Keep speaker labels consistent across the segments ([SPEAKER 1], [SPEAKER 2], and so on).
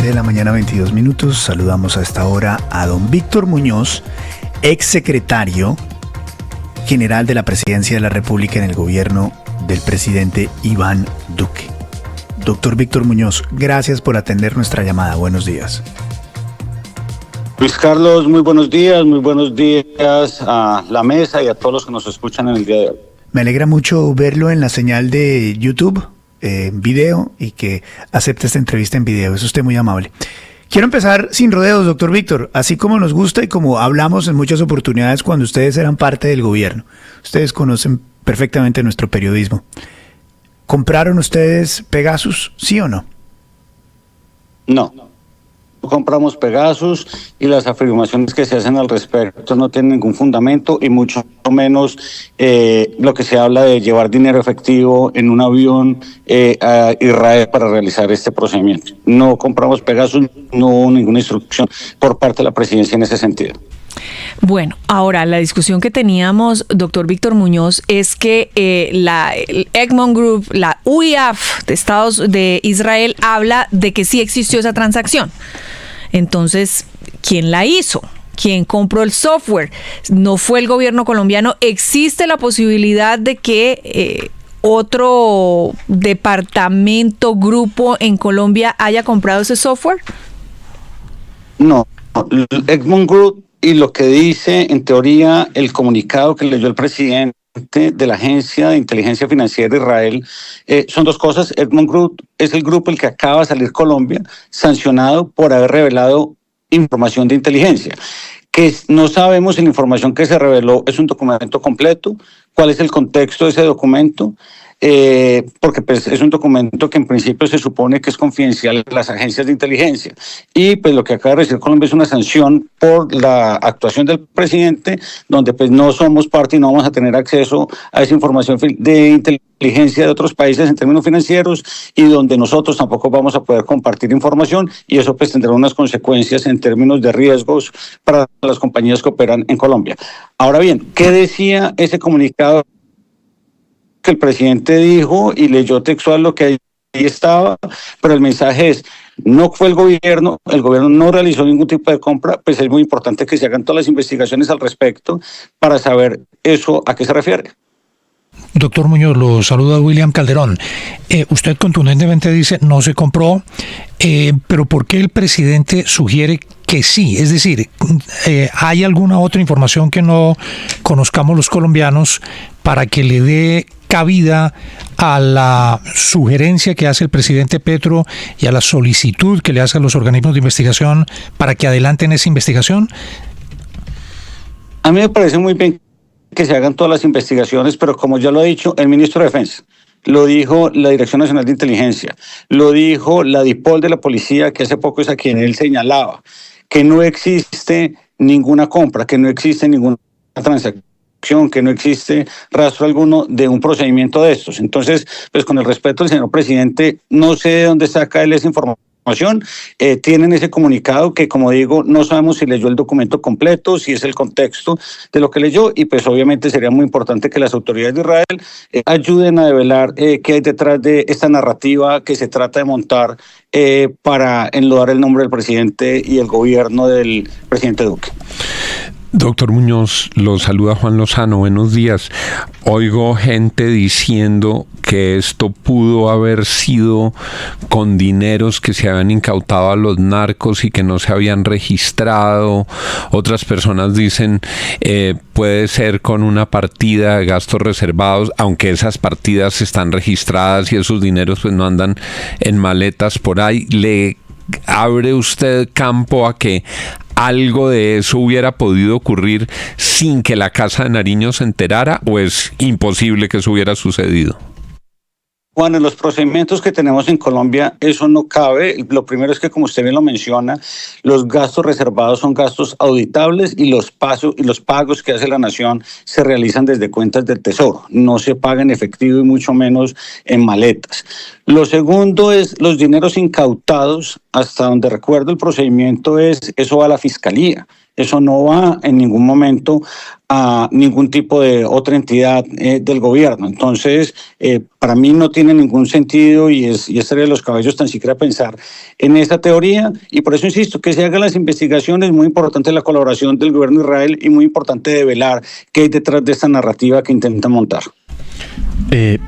[SPEAKER 1] 7 de la mañana, 22 minutos. Saludamos a esta hora a don Víctor Muñoz, exsecretario general de la Presidencia de la República en el gobierno del presidente Iván Duque. Doctor Víctor Muñoz, gracias por atender nuestra llamada. Buenos días.
[SPEAKER 2] Luis Carlos, muy buenos días a la mesa y a todos los que nos escuchan en el día de hoy.
[SPEAKER 1] Me alegra mucho verlo en la señal de YouTube, en video, y que acepte esta entrevista en video. Es usted muy amable. Quiero empezar sin rodeos, doctor Víctor, así como nos gusta y como hablamos en muchas oportunidades cuando ustedes eran parte del gobierno. Ustedes conocen perfectamente nuestro periodismo. ¿Compraron ustedes Pegasus, sí o no? No compramos Pegasus y las afirmaciones que se hacen al respecto no tienen ningún fundamento, y mucho menos lo que se habla de llevar dinero efectivo en un avión a Israel para realizar este procedimiento. No compramos Pegasus, no hubo ninguna instrucción por parte de la presidencia en ese sentido.
[SPEAKER 3] Bueno, ahora la discusión que teníamos, doctor Víctor Muñoz, es que el Egmont Group, la UIAF de Israel, habla de que sí existió esa transacción. Entonces, ¿quién la hizo? ¿Quién compró el software? ¿No fue el gobierno colombiano? ¿Existe la posibilidad de que otro departamento, grupo en Colombia haya comprado ese software?
[SPEAKER 2] No, Egmont Group, y lo que dice en teoría el comunicado que leyó el presidente de la Agencia de Inteligencia Financiera de Israel, son dos cosas. Egmont Group es el grupo el que acaba de salir Colombia sancionado por haber revelado información de inteligencia, que no sabemos si la información que se reveló es un documento completo, cuál es el contexto de ese documento, porque pues es un documento que en principio se supone que es confidencial de las agencias de inteligencia, y pues lo que acaba de recibir Colombia es una sanción por la actuación del presidente, donde pues no somos parte y no vamos a tener acceso a esa información de inteligencia de otros países en términos financieros, y donde nosotros tampoco vamos a poder compartir información, y eso pues tendrá unas consecuencias en términos de riesgos para las compañías que operan en Colombia. Ahora bien, ¿qué decía ese comunicado que el presidente dijo y leyó textual lo que ahí estaba? Pero el mensaje es: no fue el gobierno no realizó ningún tipo de compra. Pues es muy importante que se hagan todas las investigaciones al respecto para saber eso a qué se refiere.
[SPEAKER 4] Doctor Muñoz, lo saluda William Calderón. Usted contundentemente dice no se compró, pero ¿por qué el presidente sugiere que sí? Es decir, ¿hay alguna otra información que no conozcamos los colombianos para que le dé cabida a la sugerencia que hace el presidente Petro y a la solicitud que le hace a los organismos de investigación para que adelanten esa investigación?
[SPEAKER 2] A mí me parece muy bien que se hagan todas las investigaciones, pero como ya lo ha dicho el ministro de Defensa, lo dijo la Dirección Nacional de Inteligencia, lo dijo la DIPOL de la policía, que hace poco es a quien él señalaba, que no existe ninguna compra, que no existe ninguna transacción, que no existe rastro alguno de un procedimiento de estos. Entonces, pues con el respeto del señor presidente, no sé de dónde saca él esa información. Tienen ese comunicado que, como digo, no sabemos si leyó el documento completo, si es el contexto de lo que leyó, y pues obviamente sería muy importante que las autoridades de Israel ayuden a develar qué hay detrás de esta narrativa que se trata de montar para enlodar el nombre del presidente y el gobierno del presidente Duque.
[SPEAKER 5] Doctor Muñoz, lo saluda Juan Lozano, buenos días. Oigo gente diciendo que esto pudo haber sido con dineros que se habían incautado a los narcos y que no se habían registrado. Otras personas dicen puede ser con una partida de gastos reservados, aunque esas partidas están registradas y esos dineros pues no andan en maletas por ahí. ¿Le abre usted campo a que algo de eso hubiera podido ocurrir sin que la Casa de Nariño se enterara, o es imposible que eso hubiera sucedido?
[SPEAKER 2] Juan, en los procedimientos que tenemos en Colombia eso no cabe. Lo primero es que, como usted bien lo menciona, los gastos reservados son gastos auditables, y los pagos que hace la Nación se realizan desde cuentas del Tesoro. No se paga en efectivo y mucho menos en maletas. Lo segundo es los dineros incautados. Hasta donde recuerdo el procedimiento eso va a la Fiscalía. Eso no va en ningún momento a ningún tipo de otra entidad del gobierno. Entonces, para mí no tiene ningún sentido y es de los cabellos tan siquiera pensar en esta teoría, y por eso insisto que se hagan las investigaciones. Muy importante la colaboración del gobierno de Israel y muy importante develar qué hay detrás de esta narrativa que intentan montar.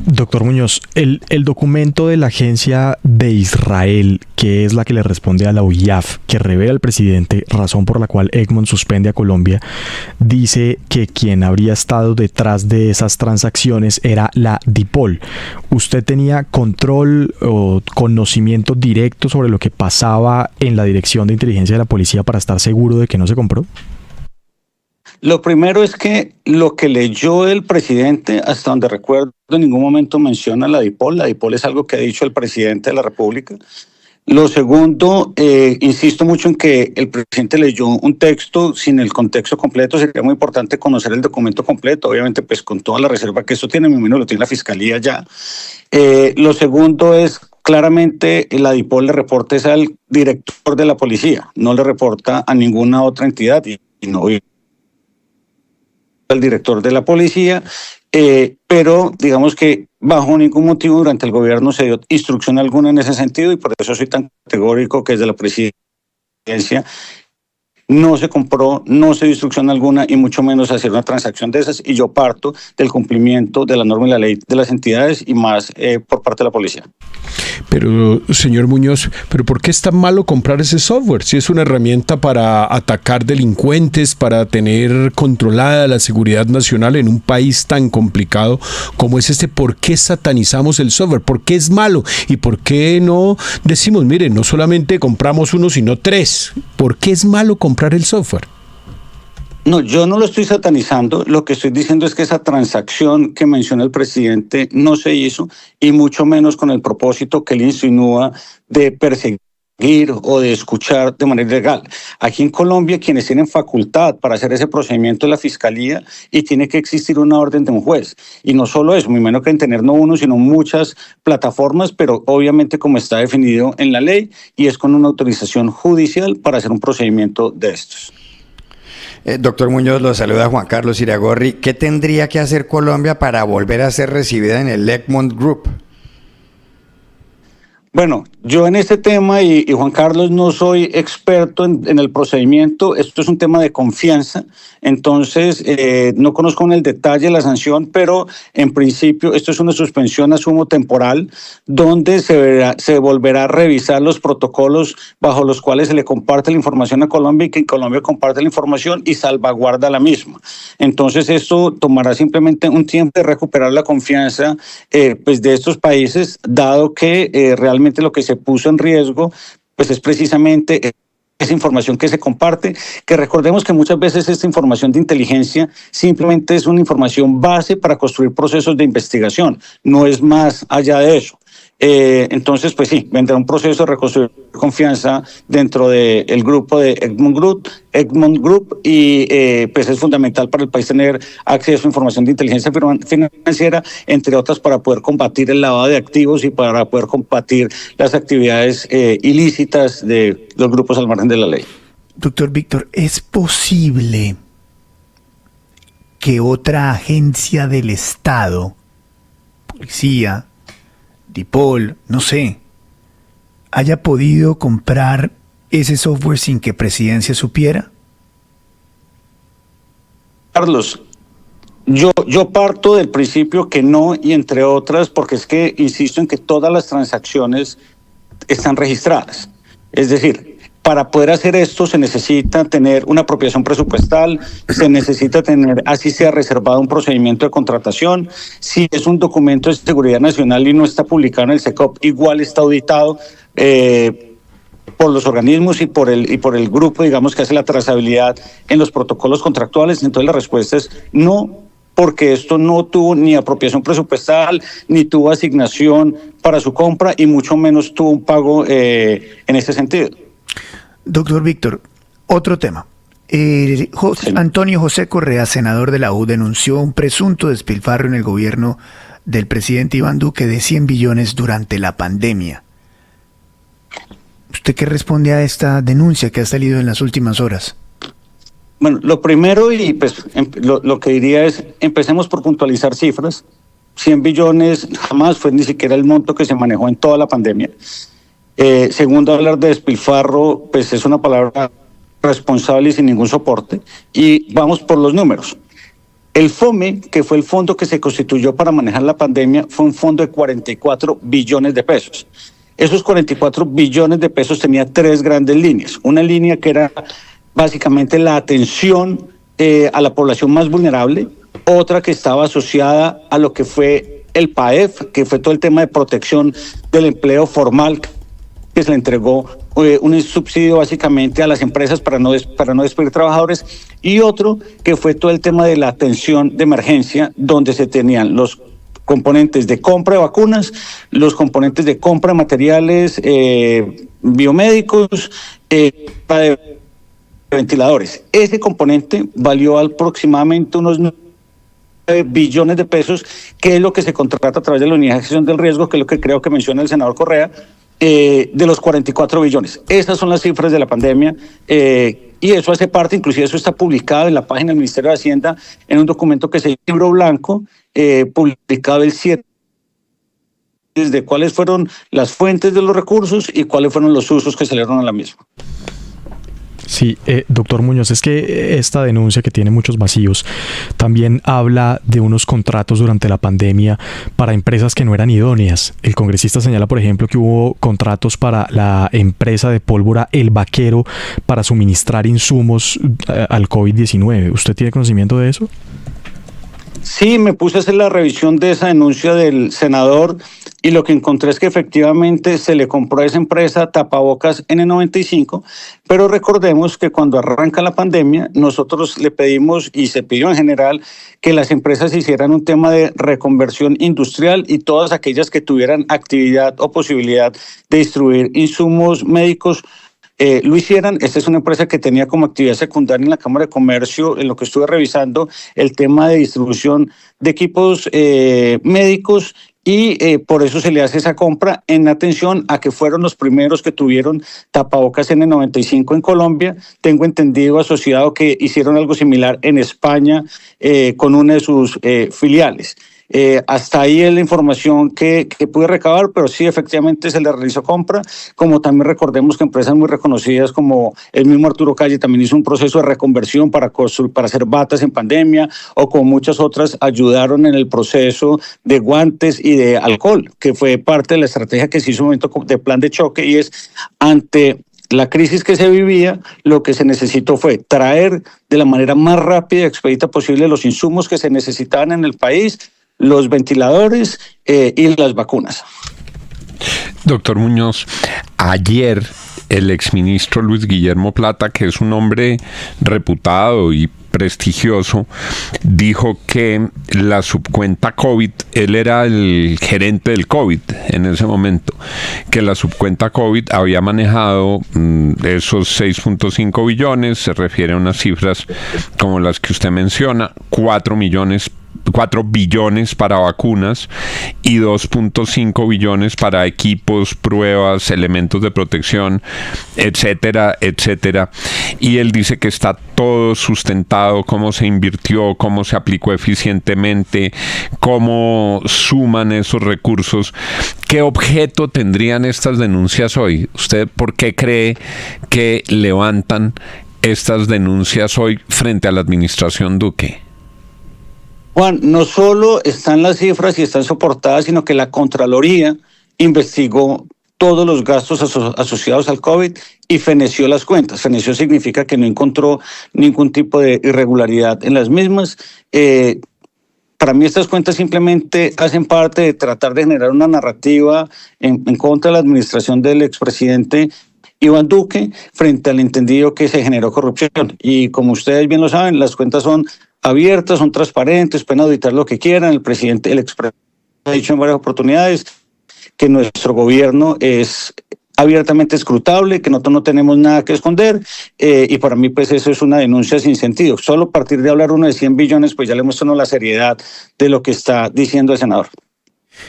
[SPEAKER 6] Doctor Muñoz, el documento de la agencia de Israel, que es la que le responde a la UIAF, que revela al presidente, razón por la cual Egmont suspende a Colombia, dice que quien habría estado detrás de esas transacciones era la DIPOL. ¿Usted tenía control o conocimiento directo sobre lo que pasaba en la Dirección de Inteligencia de la Policía para estar seguro de que no se compró?
[SPEAKER 2] Lo primero es que lo que leyó el presidente, hasta donde recuerdo, en ningún momento menciona la DIPOL. La DIPOL es algo que ha dicho el presidente de la República. Lo segundo, insisto mucho en que el presidente leyó un texto sin el contexto completo. Sería muy importante conocer el documento completo, obviamente pues con toda la reserva que eso tiene, mi menos lo tiene la Fiscalía ya. Lo segundo es, claramente la DIPOL le reporta es al director de la policía, no le reporta a ninguna otra entidad y no al director de la policía, pero digamos que bajo ningún motivo durante el gobierno se dio instrucción alguna en ese sentido, y por eso soy tan categórico que desde la presidencia no se compró, no se dio instrucción alguna y mucho menos hacer una transacción de esas, y yo parto del cumplimiento de la norma y la ley de las entidades y más por parte de la policía.
[SPEAKER 7] Pero, señor Muñoz, ¿pero por qué es tan malo comprar ese software? Si es una herramienta para atacar delincuentes, para tener controlada la seguridad nacional en un país tan complicado como es este, ¿por qué satanizamos el software? ¿Por qué es malo? ¿Y por qué no decimos, miren, no solamente compramos uno, sino tres? ¿Por qué es malo comprar el software?
[SPEAKER 2] No, yo no lo estoy satanizando. Lo que estoy diciendo es que esa transacción que menciona el presidente no se hizo, y mucho menos con el propósito que él insinúa de perseguir o de escuchar de manera ilegal. Aquí en Colombia, quienes tienen facultad para hacer ese procedimiento es la Fiscalía, y tiene que existir una orden de un juez. Y no solo eso, muy menos que en tener no uno, sino muchas plataformas, pero obviamente como está definido en la ley, y es con una autorización judicial para hacer un procedimiento de estos.
[SPEAKER 8] Doctor Muñoz, lo saluda Juan Carlos Iragorri. ¿Qué tendría que hacer Colombia para volver a ser recibida en el Egmont Group?
[SPEAKER 2] Bueno, yo en este tema, y Juan Carlos, no soy experto en el procedimiento. Esto es un tema de confianza, entonces no conozco en el detalle la sanción, pero en principio esto es una suspensión a sumo temporal, donde se volverá a revisar los protocolos bajo los cuales se le comparte la información a Colombia, y que Colombia comparte la información y salvaguarda la misma. Entonces esto tomará simplemente un tiempo de recuperar la confianza pues de estos países, dado que realmente lo que se puso en riesgo pues es precisamente esa información que se comparte, que recordemos que muchas veces esta información de inteligencia simplemente es una información base para construir procesos de investigación, no es más allá de eso. Entonces, pues sí, vendrá un proceso de reconstruir confianza dentro del grupo de Egmont Group, y pues es fundamental para el país tener acceso a información de inteligencia financiera, entre otras, para poder combatir el lavado de activos y para poder combatir las actividades ilícitas de los grupos al margen de la ley.
[SPEAKER 1] Doctor Víctor, ¿es posible que otra agencia del Estado, policía, DIPOL, no sé, haya podido comprar ese software sin que Presidencia supiera?
[SPEAKER 2] Carlos, yo parto del principio que no, y entre otras porque es que insisto en que todas las transacciones están registradas. Es decir, para poder hacer esto se necesita tener una apropiación presupuestal, se necesita tener, así sea reservado, un procedimiento de contratación. Si es un documento de seguridad nacional y no está publicado en el SECOP, igual está auditado por los organismos y por el grupo, digamos, que hace la trazabilidad en los protocolos contractuales. Entonces la respuesta es no, porque esto no tuvo ni apropiación presupuestal, ni tuvo asignación para su compra, y mucho menos tuvo un pago en ese sentido.
[SPEAKER 1] Doctor Víctor, otro tema. Antonio José Correa, senador de la U, denunció un presunto despilfarro en el gobierno del presidente Iván Duque de 100 billones durante la pandemia. ¿Usted qué responde a esta denuncia que ha salido en las últimas horas?
[SPEAKER 2] Bueno, lo primero y pues lo que diría es, empecemos por puntualizar cifras. 100 billones jamás fue ni siquiera el monto que se manejó en toda la pandemia. Segundo, hablar de despilfarro, pues es una palabra responsable y sin ningún soporte. Y vamos por los números. El FOME, que fue el fondo que se constituyó para manejar la pandemia, fue un fondo de 44 billones de pesos. Esos 44 billones de pesos tenía tres grandes líneas. Una línea que era básicamente la atención a la población más vulnerable, otra que estaba asociada a lo que fue el PAEF, que fue todo el tema de protección del empleo formal, que se le entregó un subsidio básicamente a las empresas para no despedir trabajadores, y otro que fue todo el tema de la atención de emergencia, donde se tenían los componentes de compra de vacunas, los componentes de compra de materiales biomédicos, de ventiladores. Ese componente valió aproximadamente unos 9 billones de pesos, que es lo que se contrata a través de la unidad de gestión del riesgo, que es lo que creo que menciona el senador Correa, de los 44 billones. Esas son las cifras de la pandemia, y eso hace parte, inclusive eso está publicado en la página del Ministerio de Hacienda, en un documento que es el Libro Blanco, publicado el 7, de cuáles fueron las fuentes de los recursos y cuáles fueron los usos que se le dieron a la misma.
[SPEAKER 6] Sí, doctor Muñoz, es que esta denuncia, que tiene muchos vacíos, también habla de unos contratos durante la pandemia para empresas que no eran idóneas. El congresista señala, por ejemplo, que hubo contratos para la empresa de pólvora El Vaquero para suministrar insumos al COVID-19. ¿Usted tiene conocimiento de eso?
[SPEAKER 2] Sí, me puse a hacer la revisión de esa denuncia del senador y lo que encontré es que efectivamente se le compró a esa empresa tapabocas N95, pero recordemos que cuando arranca la pandemia nosotros le pedimos, y se pidió en general, que las empresas hicieran un tema de reconversión industrial y todas aquellas que tuvieran actividad o posibilidad de distribuir insumos médicos lo hicieran. Esta es una empresa que tenía como actividad secundaria en la Cámara de Comercio, en lo que estuve revisando, el tema de distribución de equipos médicos, y por eso se le hace esa compra en atención a que fueron los primeros que tuvieron tapabocas N95 en Colombia. Tengo entendido asociado que hicieron algo similar en España con una de sus filiales. Hasta ahí es la información que pude recabar, pero sí, efectivamente se le realizó compra, como también recordemos que empresas muy reconocidas como el mismo Arturo Calle también hizo un proceso de reconversión para hacer batas en pandemia, o como muchas otras ayudaron en el proceso de guantes y de alcohol, que fue parte de la estrategia que se hizo en un momento de plan de choque, y es ante la crisis que se vivía, lo que se necesitó fue traer de la manera más rápida y expedita posible los insumos que se necesitaban en el país, los ventiladores y las vacunas.
[SPEAKER 5] Doctor Muñoz, ayer el exministro Luis Guillermo Plata, que es un hombre reputado y prestigioso, dijo que la subcuenta COVID, él era el gerente del COVID en ese momento, que la subcuenta COVID había manejado esos 6.5 billones, se refiere a unas cifras como las que usted menciona, 4 billones para vacunas y 2.5 billones para equipos, pruebas, elementos de protección, etcétera, etcétera. Y él dice que está todo sustentado, cómo se invirtió, cómo se aplicó eficientemente, cómo suman esos recursos. ¿Qué objeto tendrían estas denuncias hoy? ¿Usted por qué cree que levantan estas denuncias hoy frente a la administración Duque?
[SPEAKER 2] Juan, no solo están las cifras y están soportadas, sino que la Contraloría investigó todos los gastos asociados al COVID y feneció las cuentas. Feneció significa que no encontró ningún tipo de irregularidad en las mismas. Para mí estas cuentas simplemente hacen parte de tratar de generar una narrativa en contra de la administración del expresidente Iván Duque frente al entendido que se generó corrupción. Y como ustedes bien lo saben, las cuentas son abiertas, son transparentes, pueden auditar lo que quieran. El presidente, el expresidente, ha dicho en varias oportunidades que nuestro gobierno es abiertamente escrutable, que nosotros no tenemos nada que esconder, y para mí pues eso es una denuncia sin sentido. Solo a partir de hablar uno de 100 billones, pues ya le muestro la seriedad de lo que está diciendo el senador.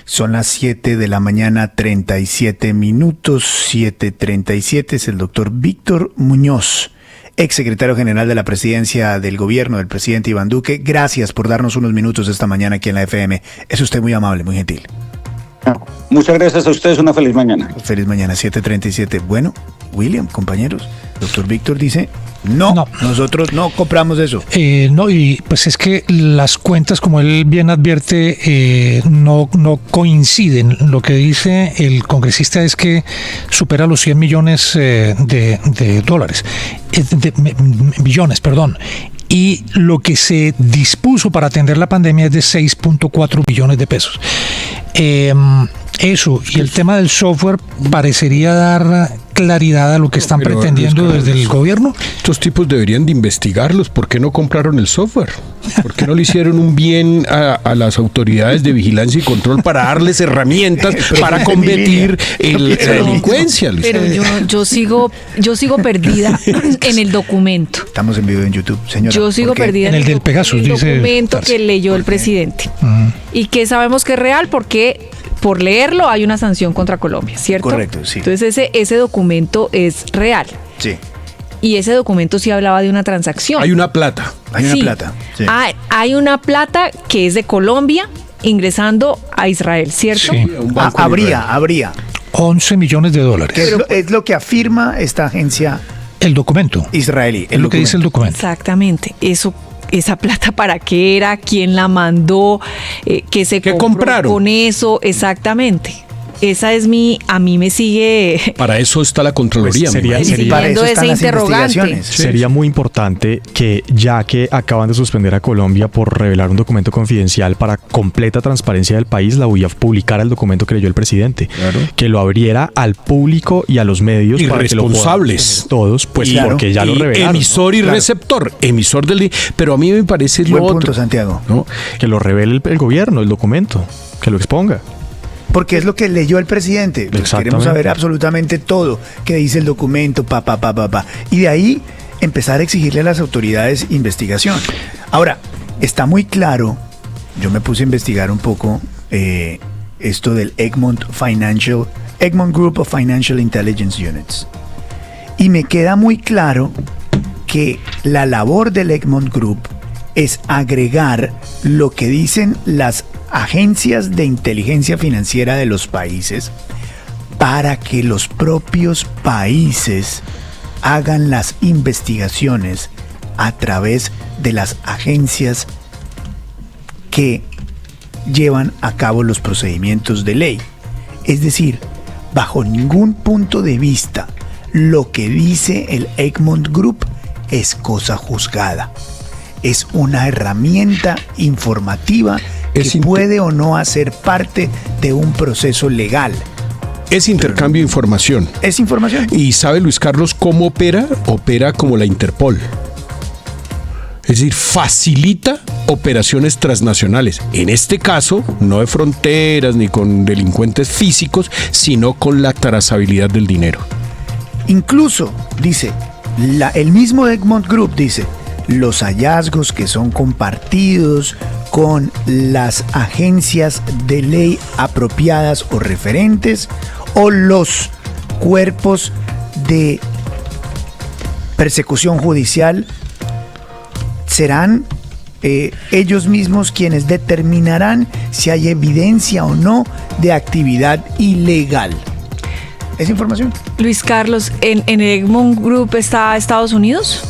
[SPEAKER 1] Son las 7 de la mañana, 37 minutos, 7:37, es el doctor Víctor Muñoz, exsecretario general de la presidencia del gobierno del presidente Iván Duque. Gracias por darnos unos minutos esta mañana aquí en la FM. Es usted muy amable, muy gentil.
[SPEAKER 2] Muchas gracias a ustedes, una feliz mañana.
[SPEAKER 1] Feliz mañana, 7:37. Bueno, William, compañeros, doctor Víctor dice, no, nosotros no compramos eso.
[SPEAKER 4] No, y pues es que las cuentas, como él bien advierte, no coinciden. Lo que dice el congresista es que supera los 100 millones de dólares, billones, perdón. Y lo que se dispuso para atender la pandemia es de 6.4 billones de pesos. Eso, y el tema del software parecería dar claridad a lo que están pretendiendo desde el gobierno.
[SPEAKER 7] Estos tipos deberían de investigarlos. ¿Por qué no compraron el software? ¿Por qué no le hicieron un bien a las autoridades de vigilancia y control para darles herramientas para combatir la delincuencia, Luis?
[SPEAKER 3] Pero yo sigo perdida en el documento.
[SPEAKER 1] Estamos en vivo en YouTube, señora.
[SPEAKER 3] Yo sigo perdida
[SPEAKER 4] en el del Pegasus, dice
[SPEAKER 3] el documento
[SPEAKER 4] Tarsi.
[SPEAKER 3] que leyó el presidente. Y que sabemos que es real porque por leerlo hay una sanción contra Colombia, ¿cierto?
[SPEAKER 1] Correcto, sí.
[SPEAKER 3] Entonces ese documento es real.
[SPEAKER 1] Sí.
[SPEAKER 3] Y ese documento sí hablaba de una transacción.
[SPEAKER 7] Hay una plata.
[SPEAKER 1] Hay una plata. Sí.
[SPEAKER 3] Hay una plata que es de Colombia ingresando a Israel, ¿cierto?
[SPEAKER 4] Sí.
[SPEAKER 1] Habría.
[SPEAKER 4] 11 millones de dólares.
[SPEAKER 1] Que es lo que afirma esta agencia
[SPEAKER 4] El documento.
[SPEAKER 1] israelí.
[SPEAKER 4] Es lo que dice el documento.
[SPEAKER 3] Exactamente. Esa plata para qué era, quién la mandó, qué se
[SPEAKER 7] ¿Qué
[SPEAKER 3] compró
[SPEAKER 7] compraron?
[SPEAKER 3] con eso, exactamente. Esa es a mí me sigue
[SPEAKER 7] Para eso está la Contraloría.
[SPEAKER 6] Pues
[SPEAKER 7] me imagino.
[SPEAKER 6] sería-
[SPEAKER 1] Para eso
[SPEAKER 3] ese
[SPEAKER 1] están las
[SPEAKER 3] interrogante.
[SPEAKER 1] investigaciones.
[SPEAKER 6] Sería muy importante que, ya que acaban de suspender a Colombia por revelar un documento confidencial para completa transparencia del país, la UIAF publicara el documento que leyó el presidente.
[SPEAKER 7] Claro.
[SPEAKER 6] Que lo abriera al público y a los medios.
[SPEAKER 7] Y
[SPEAKER 6] para que lo puedan
[SPEAKER 7] responsables.
[SPEAKER 6] tener todos, pues
[SPEAKER 1] Claro.
[SPEAKER 6] porque ya lo
[SPEAKER 7] Y
[SPEAKER 6] revelaron.
[SPEAKER 7] emisor y receptor. Emisor del... Pero a mí me parece lo
[SPEAKER 1] Buen
[SPEAKER 7] otro.
[SPEAKER 1] punto, Santiago.
[SPEAKER 7] ¿No?
[SPEAKER 6] Que lo revele el gobierno, el documento. Que lo exponga.
[SPEAKER 1] Porque es lo que leyó el presidente. Pues
[SPEAKER 6] Exactamente.
[SPEAKER 1] queremos saber absolutamente todo que dice el documento, y de ahí empezar a exigirle a las autoridades investigación. Ahora, está muy claro, yo me puse a investigar un poco esto del Egmont Group of Financial Intelligence Units. Y me queda muy claro que la labor del Egmont Group es agregar lo que dicen las agencias de inteligencia financiera de los países para que los propios países hagan las investigaciones a través de las agencias que llevan a cabo los procedimientos de ley. Es decir, bajo ningún punto de vista, lo que dice el Egmont Group es cosa juzgada. Es una herramienta informativa que puede o no hacer parte de un proceso legal.
[SPEAKER 7] Es intercambio de información.
[SPEAKER 1] Es información.
[SPEAKER 7] ¿Y sabe Luis Carlos cómo opera? Opera como la Interpol. Es decir, facilita operaciones transnacionales. En este caso, no de fronteras ni con delincuentes físicos, sino con la trazabilidad del dinero.
[SPEAKER 1] Incluso, dice, el mismo Egmont Group dice, los hallazgos que son compartidos con las agencias de ley apropiadas o referentes o los cuerpos de persecución judicial serán ellos mismos quienes determinarán si hay evidencia o no de actividad ilegal. ¿Es información?
[SPEAKER 3] Luis Carlos, ¿en el Egmont Group está Estados Unidos?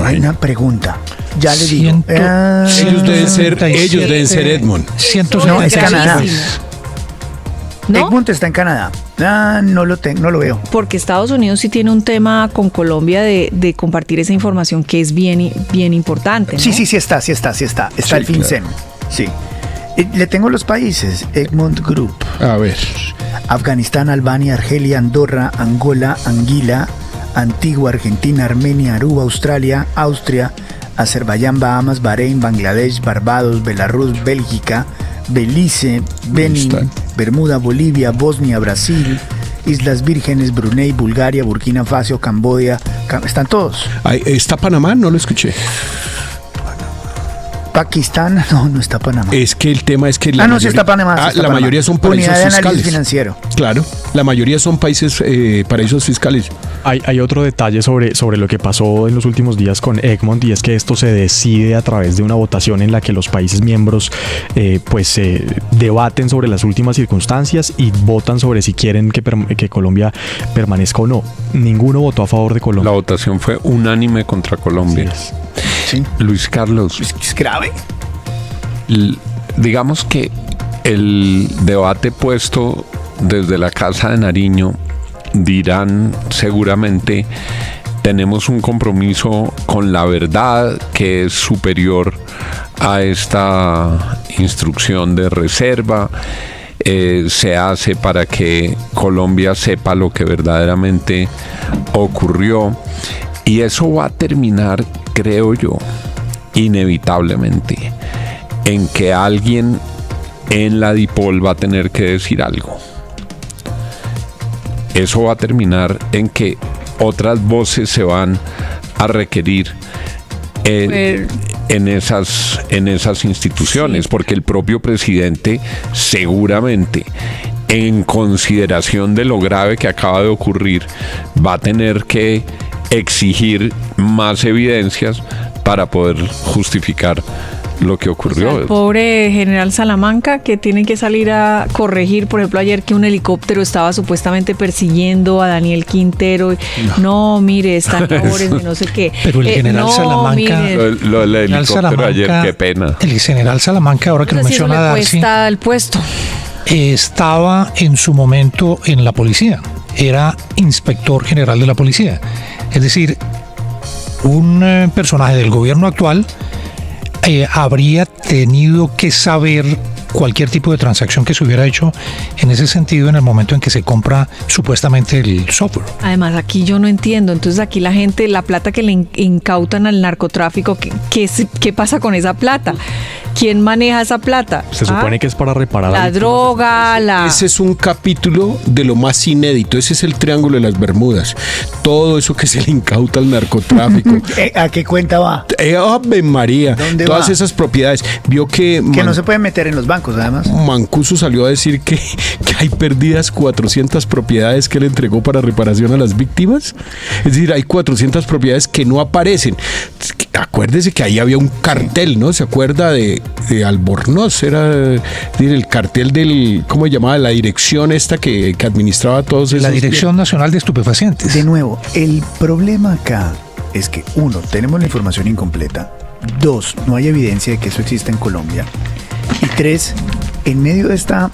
[SPEAKER 1] Hay una pregunta. Ya le digo.
[SPEAKER 7] Ellos deben ser Egmont.
[SPEAKER 1] No, es Canadá.
[SPEAKER 3] ¿No?
[SPEAKER 1] Egmont está en Canadá. No lo veo.
[SPEAKER 3] Porque Estados Unidos sí tiene un tema con Colombia de compartir esa información que es bien importante, ¿no?
[SPEAKER 1] Sí está. Está el FinCEN. Sí. Le tengo los países. Egmont Group.
[SPEAKER 7] A ver.
[SPEAKER 1] Afganistán, Albania, Argelia, Andorra, Angola, Anguila, Antigua, Argentina, Armenia, Aruba, Australia, Austria, Azerbaiyán, Bahamas, Bahrein, Bangladesh, Barbados, Belarus, Bélgica, Belice, Benín, Bermuda, Bolivia, Bosnia, Brasil, Islas Vírgenes, Brunei, Bulgaria, Burkina Faso, Camboya, están todos.
[SPEAKER 7] ¿Está Panamá? No lo escuché.
[SPEAKER 1] Pakistán, no está Panamá.
[SPEAKER 7] Es que el tema es que la
[SPEAKER 1] sí está Panamá. Sí está
[SPEAKER 7] la
[SPEAKER 1] Panamá.
[SPEAKER 7] mayoría son paraísos
[SPEAKER 1] Unidad de análisis
[SPEAKER 7] fiscales.
[SPEAKER 1] financiero.
[SPEAKER 7] Claro, la mayoría son países paraísos fiscales.
[SPEAKER 6] Hay otro detalle sobre lo que pasó en los últimos días con Egmont, y es que esto se decide a través de una votación en la que los países miembros debaten sobre las últimas circunstancias y votan sobre si quieren que Colombia permanezca o no. Ninguno votó a favor de Colombia.
[SPEAKER 5] La votación fue unánime contra Colombia.
[SPEAKER 1] Sí.
[SPEAKER 5] Luis Carlos,
[SPEAKER 1] Es grave.
[SPEAKER 5] digamos que el debate puesto desde la Casa de Nariño dirán seguramente: tenemos un compromiso con la verdad que es superior a esta instrucción de reserva. Se hace para que Colombia sepa lo que verdaderamente ocurrió, y eso va a terminar, creo yo, inevitablemente en que alguien en la DIPOL va a tener que decir algo. Eso va a terminar en que otras voces se van a requerir en esas instituciones,
[SPEAKER 3] Sí.
[SPEAKER 5] porque el propio presidente seguramente, en consideración de lo grave que acaba de ocurrir, va a tener que exigir más evidencias para poder justificar lo que ocurrió.
[SPEAKER 3] El pobre general Salamanca, que tiene que salir a corregir, por ejemplo, ayer que un helicóptero estaba supuestamente persiguiendo a Daniel Quintero. No, mire, están labores de no sé qué.
[SPEAKER 4] Pero el general Salamanca...
[SPEAKER 3] miren,
[SPEAKER 5] Lo del helicóptero ayer, qué pena.
[SPEAKER 4] El general Salamanca, ahora que
[SPEAKER 3] no
[SPEAKER 4] lo
[SPEAKER 3] sé si eso
[SPEAKER 4] menciona
[SPEAKER 3] le
[SPEAKER 4] Darcy,
[SPEAKER 3] cuesta el puesto.
[SPEAKER 4] estaba en su momento en la policía. Era inspector general de la policía. Es decir, un personaje del gobierno actual habría tenido que saber cualquier tipo de transacción que se hubiera hecho en ese sentido en el momento en que se compra supuestamente el software.
[SPEAKER 3] Además, aquí yo no entiendo. Entonces, aquí la gente, la plata que le incautan al narcotráfico, ¿qué pasa con esa plata? ¿Quién maneja esa plata?
[SPEAKER 6] Se supone que es para reparar
[SPEAKER 3] la droga,
[SPEAKER 7] Ese es un capítulo de lo más inédito. Ese es el Triángulo de las Bermudas. Todo eso que se le incauta al narcotráfico.
[SPEAKER 1] ¿A qué cuenta va?
[SPEAKER 7] ¡Ave María!
[SPEAKER 1] ¿Dónde
[SPEAKER 7] Todas
[SPEAKER 1] va?
[SPEAKER 7] esas propiedades. Vio que
[SPEAKER 1] No se puede meter en los bancos, además.
[SPEAKER 7] Mancuso salió a decir que hay perdidas 400 propiedades que él entregó para reparación a las víctimas. Es decir, hay 400 propiedades que no aparecen. Acuérdese que ahí había un cartel, ¿no? ¿Se acuerda de Albornoz? Era el cartel del, ¿cómo se llamaba? La dirección esta que administraba todos esos...
[SPEAKER 4] La Dirección Nacional de Estupefacientes.
[SPEAKER 1] De nuevo, el problema acá es que, 1, tenemos la información incompleta. 2, no hay evidencia de que eso exista en Colombia. Y 3, en medio de esta,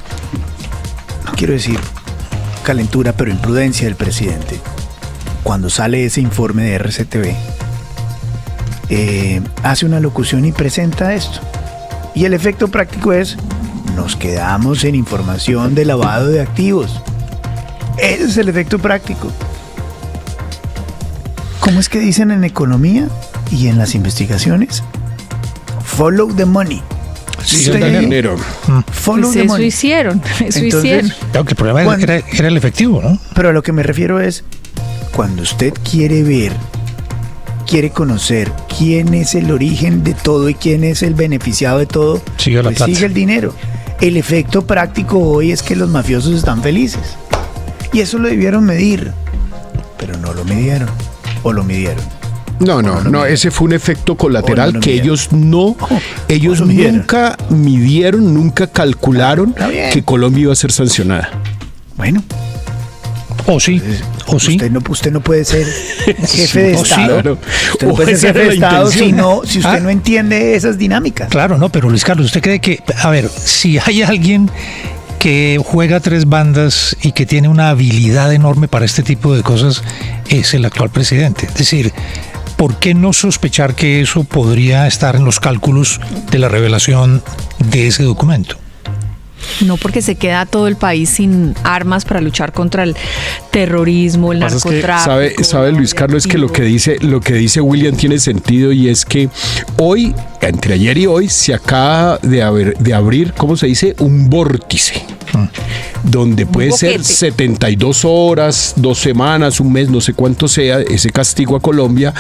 [SPEAKER 1] no quiero decir calentura, pero imprudencia del presidente, cuando sale ese informe de RCTV, hace una locución y presenta esto. Y el efecto práctico es: nos quedamos en información de lavado de activos. Ese es el efecto práctico. ¿Cómo es que dicen en economía y en las investigaciones? Follow the money.
[SPEAKER 7] Sí,
[SPEAKER 1] Usted-
[SPEAKER 7] el dinero.
[SPEAKER 1] Follow
[SPEAKER 3] Pues
[SPEAKER 1] the
[SPEAKER 3] eso
[SPEAKER 1] money.
[SPEAKER 3] hicieron, eso
[SPEAKER 1] Entonces,
[SPEAKER 3] hicieron.
[SPEAKER 4] Claro que el problema
[SPEAKER 1] Cuando-
[SPEAKER 4] era el efectivo, ¿no?
[SPEAKER 1] Pero a lo que me refiero es, cuando usted quiere ver, quiere conocer quién es el origen de todo y quién es el beneficiado de todo,
[SPEAKER 4] Sigue la
[SPEAKER 1] pues
[SPEAKER 4] plata.
[SPEAKER 1] sigue el dinero. El efecto práctico hoy es que los mafiosos están felices. Y eso lo debieron medir, pero no lo midieron. ¿O lo midieron?
[SPEAKER 7] No, ese fue un efecto colateral
[SPEAKER 1] no
[SPEAKER 7] que midieron. ellos
[SPEAKER 1] lo midieron.
[SPEAKER 7] nunca midieron, nunca calcularon
[SPEAKER 1] Está bien.
[SPEAKER 7] que Colombia iba a ser sancionada.
[SPEAKER 1] Bueno,
[SPEAKER 4] O sí, o sí.
[SPEAKER 1] usted no puede ser jefe de
[SPEAKER 4] o sí,
[SPEAKER 1] Estado.
[SPEAKER 7] claro.
[SPEAKER 1] Usted no
[SPEAKER 7] O
[SPEAKER 1] puede
[SPEAKER 7] esa
[SPEAKER 1] ser jefe
[SPEAKER 7] era
[SPEAKER 1] de
[SPEAKER 7] la
[SPEAKER 1] Estado
[SPEAKER 7] intención.
[SPEAKER 1] si usted no entiende esas dinámicas.
[SPEAKER 4] Claro, no, pero Luis Carlos, ¿usted cree que, a ver, si hay alguien que juega 3 bandas y que tiene una habilidad enorme para este tipo de cosas, es el actual presidente? Es decir, ¿por qué no sospechar que eso podría estar en los cálculos de la revelación de ese documento?
[SPEAKER 3] No, porque se queda todo el país sin armas para luchar contra el terrorismo, el
[SPEAKER 6] Lo que pasa es que
[SPEAKER 3] narcotráfico.
[SPEAKER 7] Sabe Luis Carlos que lo que dice William tiene sentido, y es que hoy, entre ayer y hoy, se acaba de abrir, ¿cómo se dice? Un vórtice. donde puede ser 72 horas, 2 semanas, un mes, no sé cuánto sea, ese castigo a Colombia,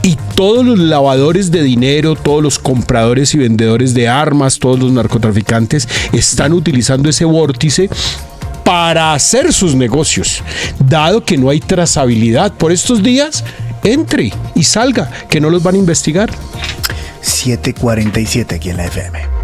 [SPEAKER 7] y todos los lavadores de dinero, todos los compradores y vendedores de armas, todos los narcotraficantes están utilizando ese vórtice para hacer sus negocios, dado que no hay trazabilidad por estos días. Entre y salga, que no los van a investigar.
[SPEAKER 1] 7:47 aquí en la FM.